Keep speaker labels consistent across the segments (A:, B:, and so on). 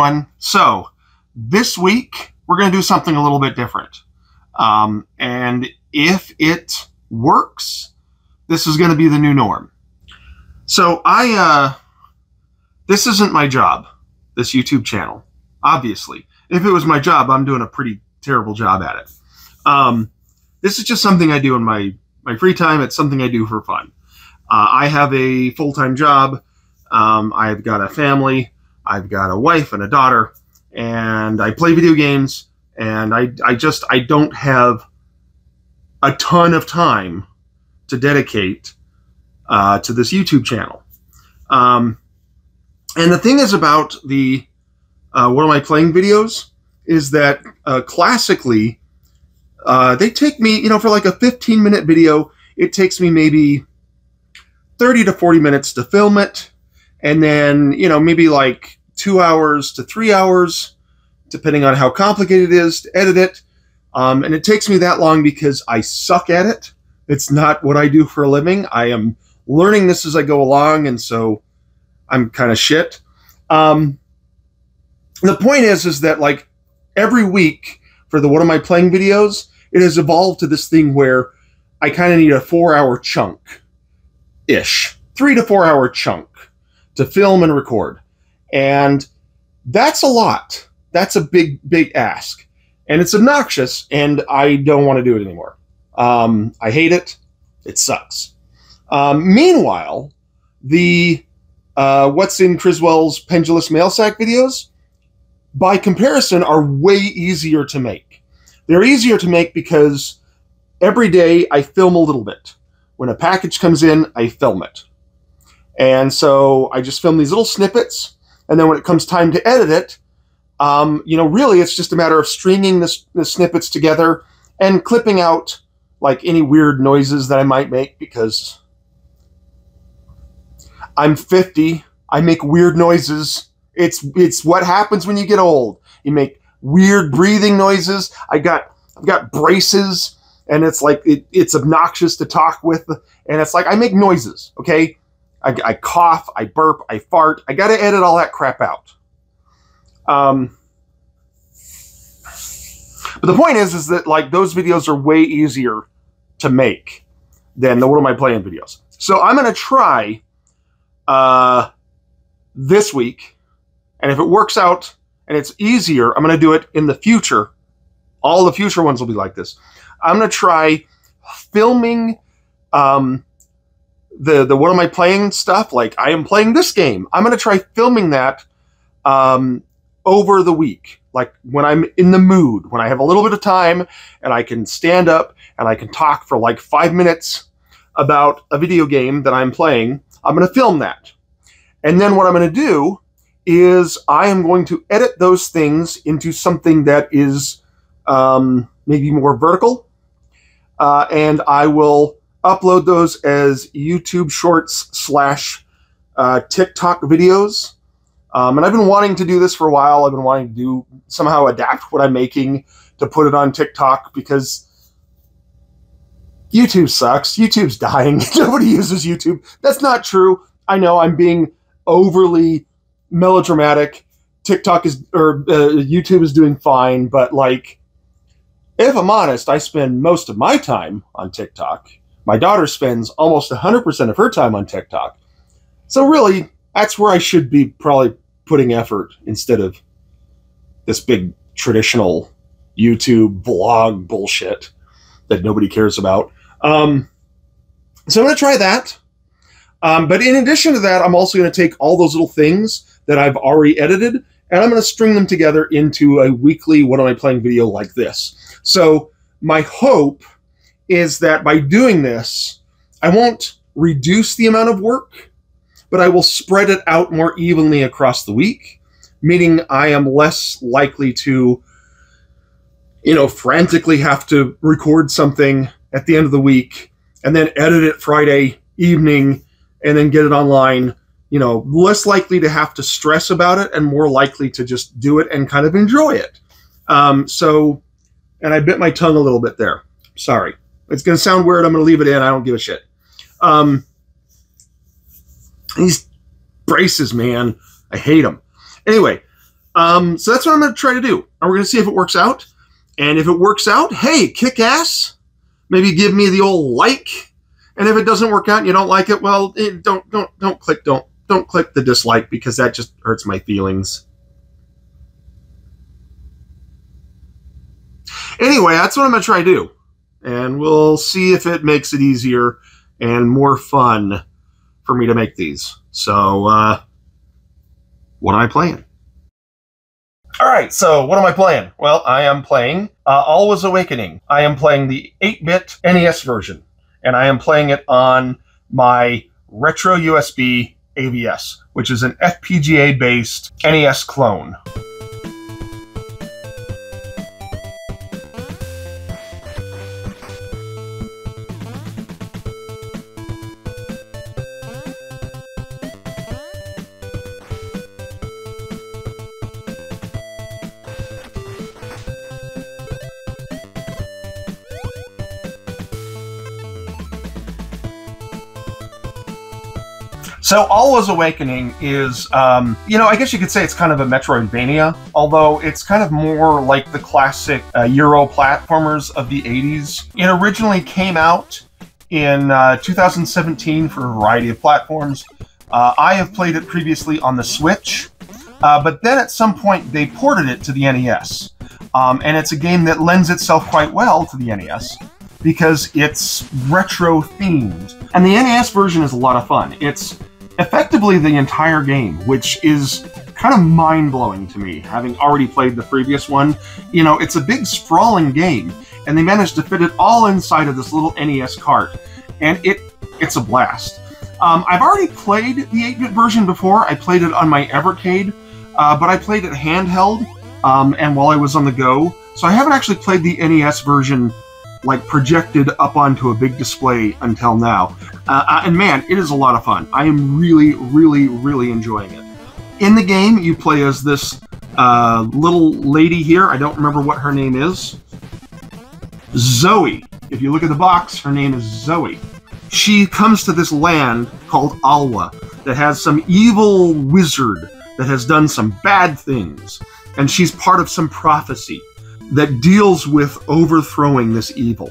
A: everyone. So this week we're going to do something a little bit different. And if it works, this is going to be the new norm. So this isn't my job, this YouTube channel, obviously. If it was my job, I'm doing a pretty terrible job at it. This is just something I do in my free time. It's something I do for fun. I have a full-time job. I've got a family. I've got a wife and a daughter, and I play video games, and I don't have a ton of time to dedicate to this YouTube channel. And the thing is about the what am I playing videos is that classically they take me, for like a 15-minute video, it takes me maybe 30 to 40 minutes to film it, and then maybe like 2 hours to 3 hours, depending on how complicated it is to edit it. And it takes me that long because I suck at it. It's not what I do for a living. I am learning this as I go along, and so I'm kind of shit. The point is that like every week for the What Am I Playing videos, it has evolved to this thing where I kind of need a 4-hour chunk-ish, 3 to 4 hour chunk to film and record. And that's a lot. That's a big, big ask. And it's obnoxious, and I don't want to do it anymore. I hate it. It sucks. Meanwhile, the What's in Criswell's Pendulous Mail Sack videos, by comparison, are way easier to make. They're easier to make because every day I film a little bit. When a package comes in, I film it. And so I just film these little snippets, and then when it comes time to edit it, really it's just a matter of stringing the snippets together and clipping out like any weird noises that I might make, because I'm 50. I make weird noises. It's what happens when you get old. You make weird breathing noises. I've got braces, and it's like it's obnoxious to talk with, and it's like I make noises. Okay, I cough, I burp, I fart. I got to edit all that crap out. But the point is that like those videos are way easier to make than the What Am I Playing videos. So I'm going to try this week, and if it works out and it's easier, I'm going to do it in the future. All the future ones will be like this. I'm going to try filming the What Am I Playing stuff, like I am playing this game. I'm going to try filming that over the week, like when I'm in the mood, when I have a little bit of time and I can stand up and I can talk for like 5 minutes about a video game that I'm playing. I'm going to film that. And then what I'm going to do is I am going to edit those things into something that is maybe more vertical. And I will upload those as YouTube Shorts / TikTok videos. And I've been wanting to do this for a while. I've been wanting to somehow adapt what I'm making to put it on TikTok, because YouTube sucks. YouTube's dying. Nobody uses YouTube. That's not true. I know I'm being overly melodramatic. YouTube is doing fine, but like, if I'm honest, I spend most of my time on TikTok. My daughter spends almost 100% of her time on TikTok. So really, that's where I should be probably putting effort instead of this big traditional YouTube vlog bullshit that nobody cares about. So I'm going to try that. But in addition to that, I'm also going to take all those little things that I've already edited, and I'm going to string them together into a weekly What Am I Playing video like this. So my hope is that by doing this, I won't reduce the amount of work, but I will spread it out more evenly across the week, meaning I am less likely to, frantically have to record something at the end of the week and then edit it Friday evening and then get it online. Less likely to have to stress about it and more likely to just do it and kind of enjoy it. And I bit my tongue a little bit there. Sorry. It's going to sound weird. I'm going to leave it in. I don't give a shit. These braces, man, I hate them. Anyway, So that's what I'm going to try to do. And we're going to see if it works out. And if it works out, hey, kick ass. Maybe give me the old like. And if it doesn't work out and you don't like it, well, don't click the dislike, because that just hurts my feelings. Anyway, that's what I'm going to try to do. And we'll see if it makes it easier and more fun for me to make these. So, what am I playing? Alright, so what am I playing? Well, I am playing Alwa's Awakening. I am playing the 8-bit NES version. And I am playing it on my Retro USB AVS, which is an FPGA-based NES clone. So Alwa's Awakening is, you know, I guess you could say it's kind of a Metroidvania, although it's kind of more like the classic Euro platformers of the 80s. It originally came out in 2017 for a variety of platforms. I have played it previously on the Switch, but then at some point they ported it to the NES. And it's a game that lends itself quite well to the NES, because it's retro-themed. And the NES version is a lot of fun. It's effectively the entire game, which is kind of mind-blowing to me, having already played the previous one. You know, it's a big, sprawling game, and they managed to fit it all inside of this little NES cart, and it's a blast. I've already played the 8-bit version before. I played it on my Evercade, but I played it handheld, and while I was on the go, so I haven't actually played the NES version like projected up onto a big display until now. And man, it is a lot of fun. I am really, really, really enjoying it. In the game, you play as this little lady here. I don't remember what her name is. Zoe. If you look at the box, her name is Zoe. She comes to this land called Alwa that has some evil wizard that has done some bad things. And she's part of some prophecy that deals with overthrowing this evil.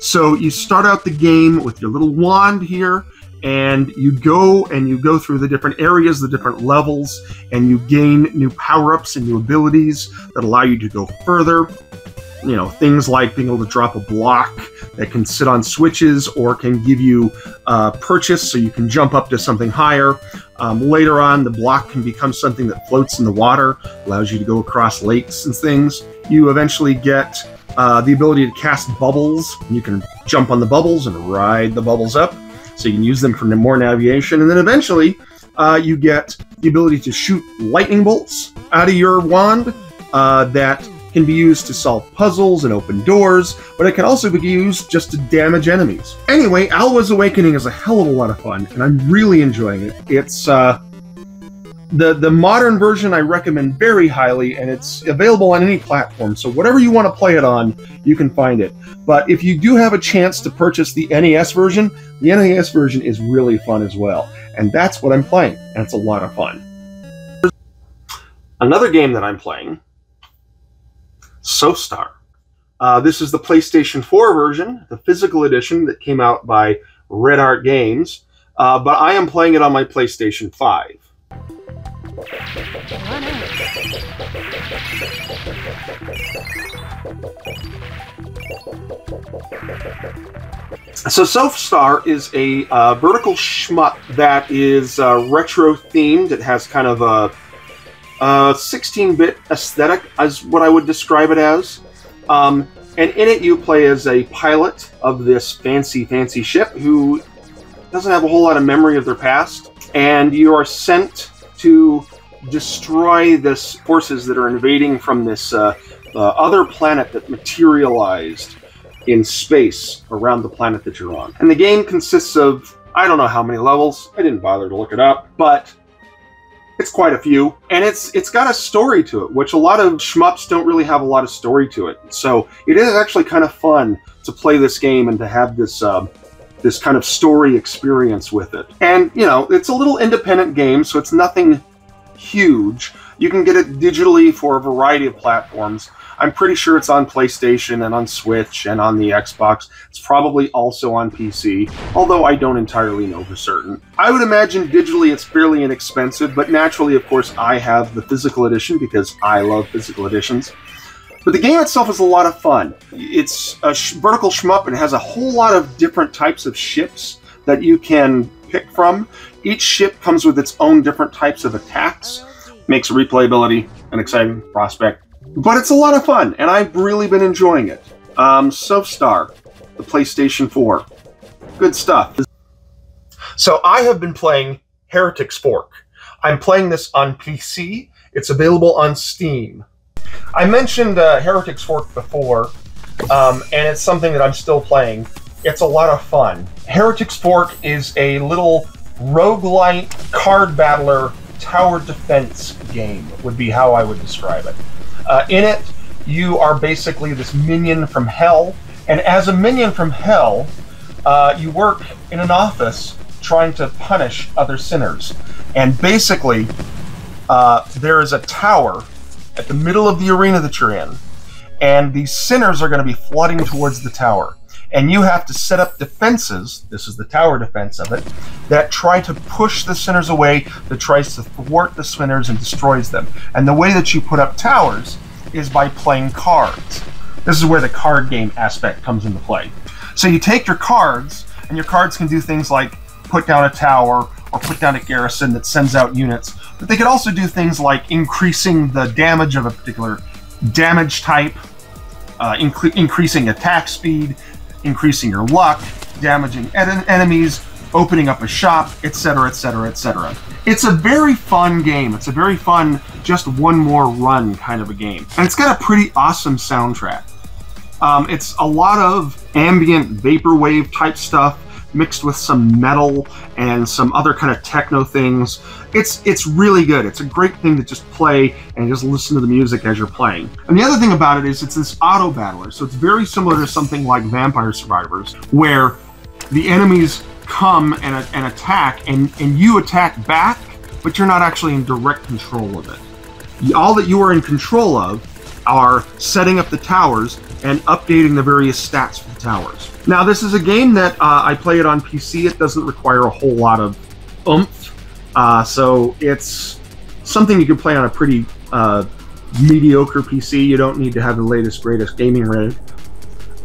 A: So you start out the game with your little wand here, and you go through the different areas, the different levels, and you gain new power-ups and new abilities that allow you to go further. You know, things like being able to drop a block that can sit on switches or can give you purchase so you can jump up to something higher. Later on, the block can become something that floats in the water, allows you to go across lakes and things. You eventually get the ability to cast bubbles. You can jump on the bubbles and ride the bubbles up, so you can use them for more navigation. And then eventually, you get the ability to shoot lightning bolts out of your wand that can be used to solve puzzles and open doors, but it can also be used just to damage enemies. Anyway, Alwa's Awakening is a hell of a lot of fun, and I'm really enjoying it. It's the modern version I recommend very highly, and it's available on any platform, so whatever you want to play it on, you can find it. But if you do have a chance to purchase the NES version is really fun as well. And that's what I'm playing, and it's a lot of fun. Another game that I'm playing, Sophstar. This is the PlayStation 4 version, the physical edition that came out by Red Art Games, but I am playing it on my PlayStation 5. So Sophstar is a vertical shmup that is retro-themed. It has kind of a 16-bit aesthetic, as what I would describe it as. And in it you play as a pilot of this fancy ship who doesn't have a whole lot of memory of their past. And you are sent to destroy this forces that are invading from this other planet that materialized in space around the planet that you're on. And the game consists of, I don't know how many levels, I didn't bother to look it up, but it's quite a few, and it's got a story to it, which a lot of shmups don't really have a lot of story to it. So it is actually kind of fun to play this game and to have this this kind of story experience with it. And you know, it's a little independent game, so it's nothing huge, You can get it digitally for a variety of platforms. I'm pretty sure it's on PlayStation and on Switch and on the Xbox. It's probably also on PC, although I don't entirely know for certain. I would imagine digitally it's fairly inexpensive, but naturally, of course, I have the physical edition because I love physical editions. But the game itself is a lot of fun. It's a vertical shmup and it has a whole lot of different types of ships that you can pick from. Each ship comes with its own different types of attacks. Makes replayability an exciting prospect. But it's a lot of fun, and I've really been enjoying it. Sophstar, the PlayStation 4. Good stuff. So I have been playing Heretic's Fork. I'm playing this on PC. It's available on Steam. I mentioned Heretic's Fork before, and it's something that I'm still playing. It's a lot of fun. Heretic's Fork is a little roguelite card battler tower defense game, would be how I would describe it. In it, you are basically this minion from hell, and as a minion from hell, you work in an office trying to punish other sinners. And basically, there is a tower at the middle of the arena that you're in, and these sinners are going to be flooding towards the tower. And you have to set up defenses, this is the tower defense of it, that try to push the sinners away, that tries to thwart the sinners and destroys them. And the way that you put up towers is by playing cards. This is where the card game aspect comes into play. So you take your cards, and your cards can do things like put down a tower or put down a garrison that sends out units, but they could also do things like increasing the damage of a particular damage type, increasing attack speed, increasing your luck, damaging enemies, opening up a shop, etc., etc., etc. It's a very fun game. It's a very fun, just one more run kind of a game. And it's got a pretty awesome soundtrack. It's a lot of ambient vaporwave type stuff mixed with some metal and some other kind of techno things. It's really good. It's a great thing to just play and just listen to the music as you're playing. And the other thing about it is it's this auto battler, so it's very similar to something like Vampire Survivors, where the enemies come and attack, and you attack back, but you're not actually in direct control of it. All that you are in control of are setting up the towers and updating the various stats for the towers. Now, this is a game that I play it on PC. It doesn't require a whole lot of oomph, so it's something you can play on a pretty mediocre PC. You don't need to have the latest, greatest gaming rig.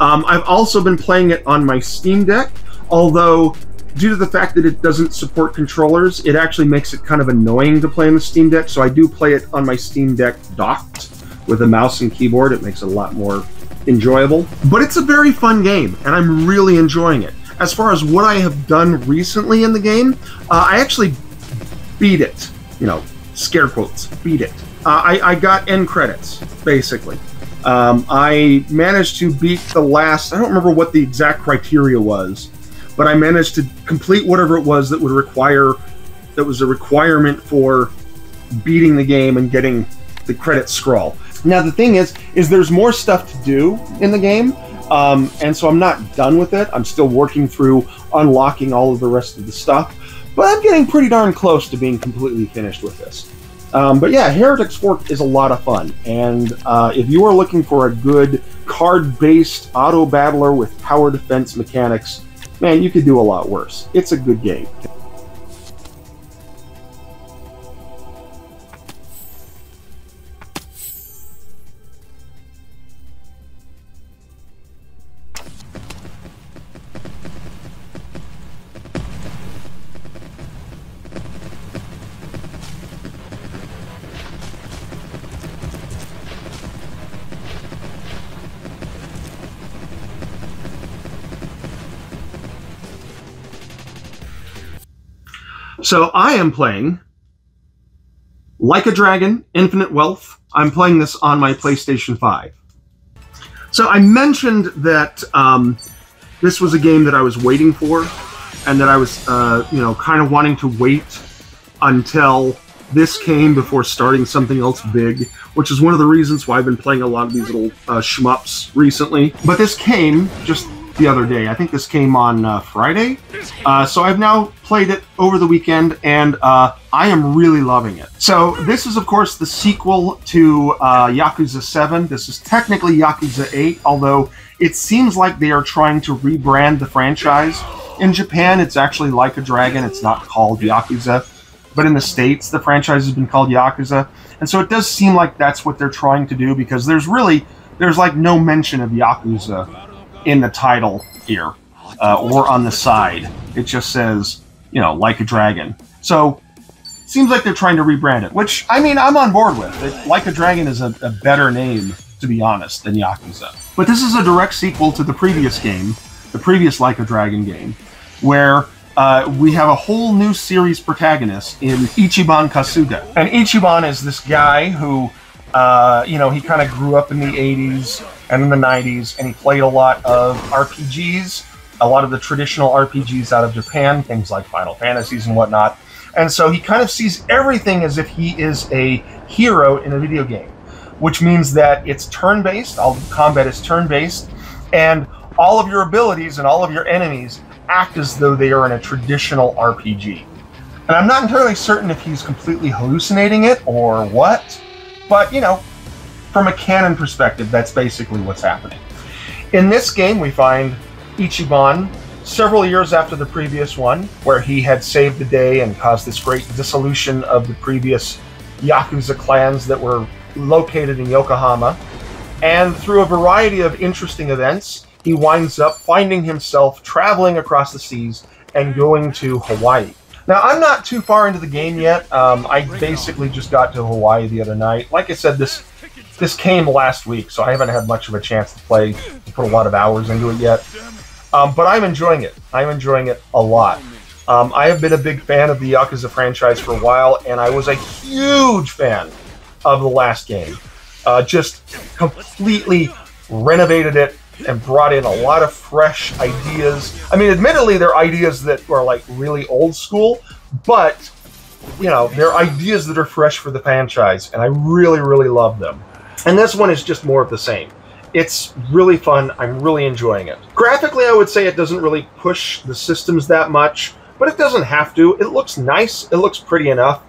A: I've also been playing it on my Steam Deck, although due to the fact that it doesn't support controllers, it actually makes it kind of annoying to play on the Steam Deck, so I do play it on my Steam Deck docked with a mouse and keyboard. It makes it a lot more enjoyable. But it's a very fun game, and I'm really enjoying it. As far as what I have done recently in the game, I actually beat it. You know, scare quotes, beat it. I got end credits, basically. I managed to beat the last, I don't remember what the exact criteria was, but I managed to complete whatever it was that would require, that was a requirement for beating the game and getting the credits scroll. Now the thing is there's more stuff to do in the game, and so I'm not done with it. I'm still working through unlocking all of the rest of the stuff, but I'm getting pretty darn close to being completely finished with this. But yeah, Heretic's Fork is a lot of fun, and if you are looking for a good card-based auto battler with tower defense mechanics, man, you could do a lot worse. It's a good game. So I am playing Like a Dragon, Infinite Wealth. I'm playing this on my PlayStation 5. So I mentioned that this was a game that I was waiting for, and that I was, you know, kind of wanting to wait until this came before starting something else big, which is one of the reasons why I've been playing a lot of these little shmups recently. But this came just the other day. I think this came on Friday. So I've now played it over the weekend, and I am really loving it. So this is, of course, the sequel to Yakuza 7. This is technically Yakuza 8, although it seems like they are trying to rebrand the franchise. In Japan, it's actually Like a Dragon. It's not called Yakuza. But in the States, the franchise has been called Yakuza. And so it does seem like that's what they're trying to do, because there's like no mention of Yakuza in the title here, or on the side. It just says, you know, Like a Dragon. So seems like they're trying to rebrand it, which, I mean, I'm on board with. Like a Dragon is a better name, to be honest, than Yakuza. But this is a direct sequel to the previous game, the previous Like a Dragon game, where we have a whole new series protagonist in Ichiban Kasuga. And Ichiban is this guy who, you know, he kind of grew up in the 80s and in the 90s, and he played a lot of RPGs, a lot of the traditional RPGs out of Japan, things like Final Fantasies and whatnot. And so he kind of sees everything as if he is a hero in a video game, which means that it's turn-based, all the combat is turn-based, and all of your abilities and all of your enemies act as though they are in a traditional RPG. And I'm not entirely certain if he's completely hallucinating it or what, but, you know, from a canon perspective, that's basically what's happening. In this game, we find Ichiban several years after the previous one, where he had saved the day and caused this great dissolution of the previous Yakuza clans that were located in Yokohama. And through a variety of interesting events, he winds up finding himself traveling across the seas and going to Hawaii. Now, I'm not too far into the game yet. I basically just got to Hawaii the other night. Like I said, this came last week, so I haven't had much of a chance to play, to put a lot of hours into it yet. But I'm enjoying it. I'm enjoying it a lot. I have been a big fan of the Yakuza franchise for a while, and I was a huge fan of the last game. Just completely renovated it and brought in a lot of fresh ideas. I mean, admittedly, they're ideas that are like really old school, but, you know, they're ideas that are fresh for the franchise, and I really, really love them. And this one is just more of the same. It's really fun. I'm really enjoying it. Graphically, I would say it doesn't really push the systems that much, but it doesn't have to. It looks nice. It looks pretty enough.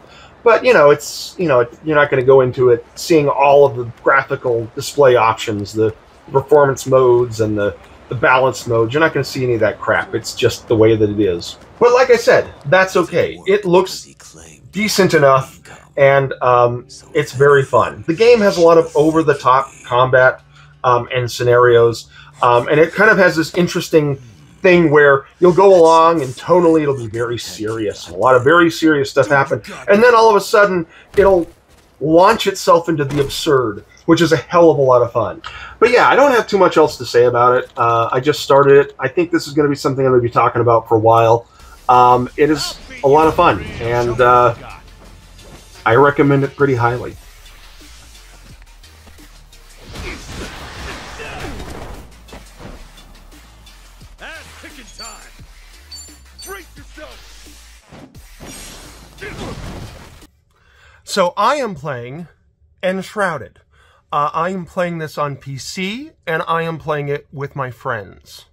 A: But, you know, it's, you know, you're not going to go into it seeing all of the graphical display options, the performance modes and the balance modes. You're not going to see any of that crap. It's just the way that it is. But like I said, that's okay. It looks decent enough, and it's very fun. The game has a lot of over-the-top combat and scenarios, and it kind of has this interesting thing where you'll go along and tonally it'll be very serious. A lot of very serious stuff happen, and then all of a sudden it'll launch itself into the absurd, which is a hell of a lot of fun. But yeah, I don't have too much else to say about it. I just started it. I think this is going to be something I'm going to be talking about for a while. It is a lot of fun, and I recommend it pretty highly. So I am playing Enshrouded. I am playing this on PC, and I am playing it with my friends.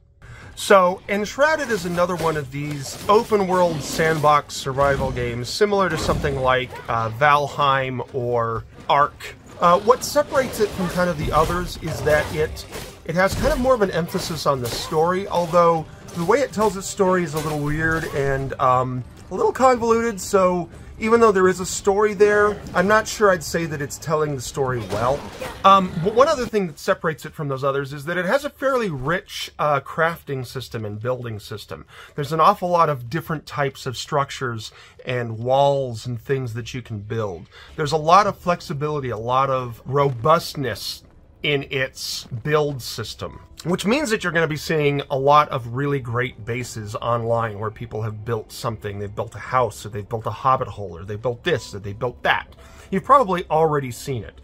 A: So Enshrouded is another one of these open-world sandbox survival games, similar to something like Valheim or Ark. What separates it from kind of the others is that it has kind of more of an emphasis on the story, although the way it tells its story is a little weird and a little convoluted, so even though there is a story there, I'm not sure I'd say that it's telling the story well. But one other thing that separates it from those others is that it has a fairly rich crafting system and building system. There's an awful lot of different types of structures and walls and things that you can build. There's a lot of flexibility, a lot of robustness in its build system, which means that you're going to be seeing a lot of really great bases online where people have built something. They've built a house, or they've built a hobbit hole, or they built this, or they built that. You've probably already seen it.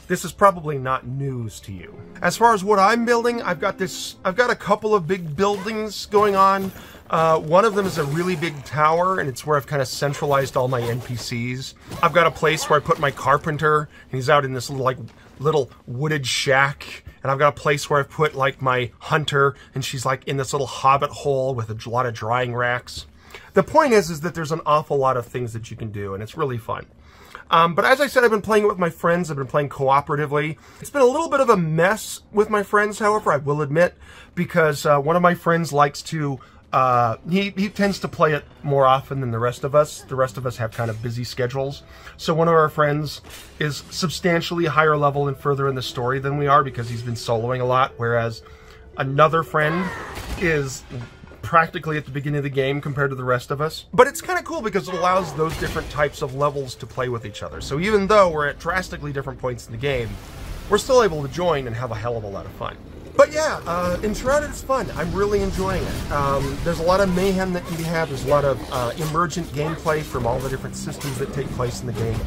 B: this is probably not news to you. As far as what I'm building, I've got a couple of big buildings going on. One of them is a really big tower, and it's where I've kind of centralized all my NPCs. I've got a place where I put my carpenter, and he's out in this little wooded shack. And I've got a place where I've put like my hunter, and she's like in this little hobbit hole with a lot of drying racks. The point is that there's an awful lot of things that you can do, and it's really fun. But as I said, I've been playing it with my friends. I've been playing cooperatively. It's been a little bit of a mess with my friends, however, I will admit, because one of my friends likes to, he tends to play it more often than the rest of us. The rest of us have kind of busy schedules. So one of our friends is substantially higher level and further in the story than we are because he's been soloing a lot, whereas another friend is practically at the beginning of the game compared to the rest of us. But it's kind of cool because it allows those different types of levels to play with each other. So even though we're at drastically different points in the game, we're still able to join and have a hell of a lot of fun. But yeah, Enshrouded is fun. I'm really enjoying it. There's a lot of mayhem that can be had. There's a lot of emergent gameplay from all the different systems that take place in the game.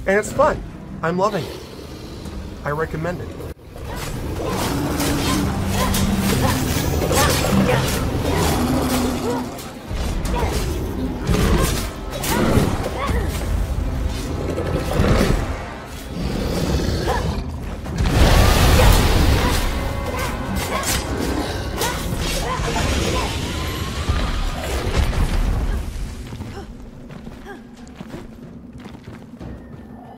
B: And it's fun. I'm loving it. I recommend it.